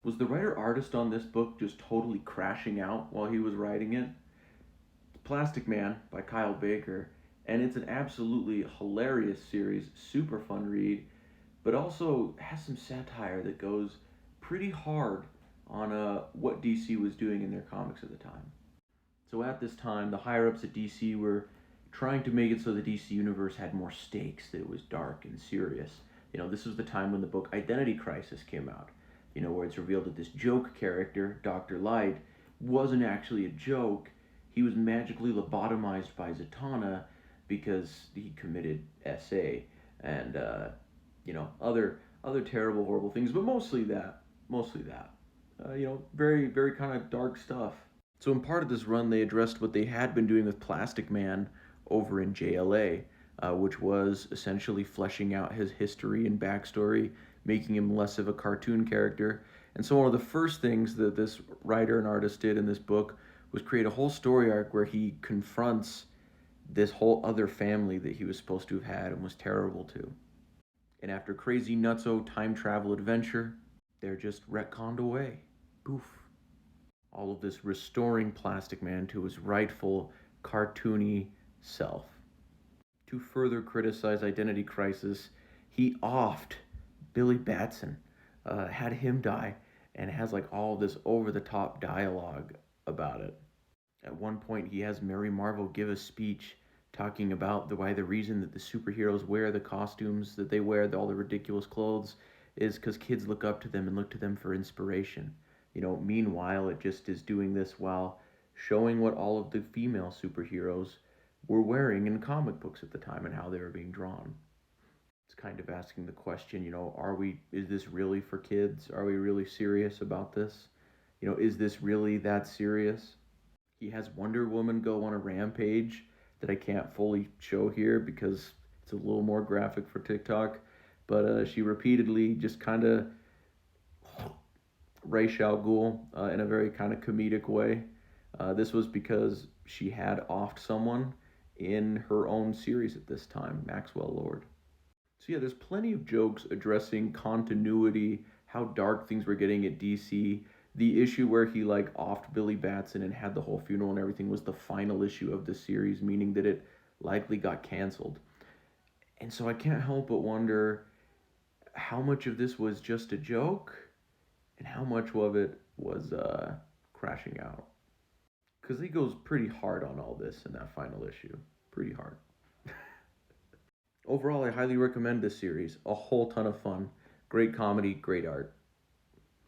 Was the writer-artist on this book just totally crashing out while he was writing it? It's Plastic Man by Kyle Baker, and it's an absolutely hilarious series, super fun read, but also has some satire that goes pretty hard on what DC was doing in their comics at the time. So at this time, the higher ups at DC were trying to make it so the DC universe had more stakes, that it was dark and serious. This was the time when the book Identity Crisis came out, where it's revealed that this joke character, Dr. Light, wasn't actually a joke. He was magically lobotomized by Zatanna because he committed SA and, other terrible, horrible things, but mostly that. Mostly that. Very, very kind of dark stuff. So in part of this run, they addressed what they had been doing with Plastic Man over in JLA, which was essentially fleshing out his history and backstory, making him less of a cartoon character. And so one of the first things that this writer and artist did in this book was create a whole story arc where he confronts this whole other family that he was supposed to have had and was terrible to. And after crazy nutso time travel adventure, they're just retconned away. Poof. All of this restoring Plastic Man to his rightful cartoony self. To further criticize Identity Crisis, he offed Billy Batson, had him die, and has like all this over the top dialogue about it. At one point, he has Mary Marvel give a speech talking about why the reason that the superheroes wear the costumes that they wear, all the ridiculous clothes, is because kids look up to them and look to them for inspiration. Meanwhile, it just is doing this while showing what all of the female superheroes were wearing in comic books at the time and how they were being drawn. It's kind of asking the question, is this really for kids? Are we really serious about this? Is this really that serious? He has Wonder Woman go on a rampage that I can't fully show here because it's a little more graphic for TikTok, but she repeatedly just kind of Ra's al Ghul in a very kind of comedic way. This was because she had offed someone in her own series at this time, Maxwell Lord. So yeah, there's plenty of jokes addressing continuity, how dark things were getting at DC. The issue where he like offed Billy Batson and had the whole funeral and everything was the final issue of the series, meaning that it likely got canceled. And so I can't help but wonder how much of this was just a joke and how much of it was crashing out. Because he goes pretty hard on all this in that final issue. Pretty hard. Overall, I highly recommend this series. A whole ton of fun. Great comedy, great art.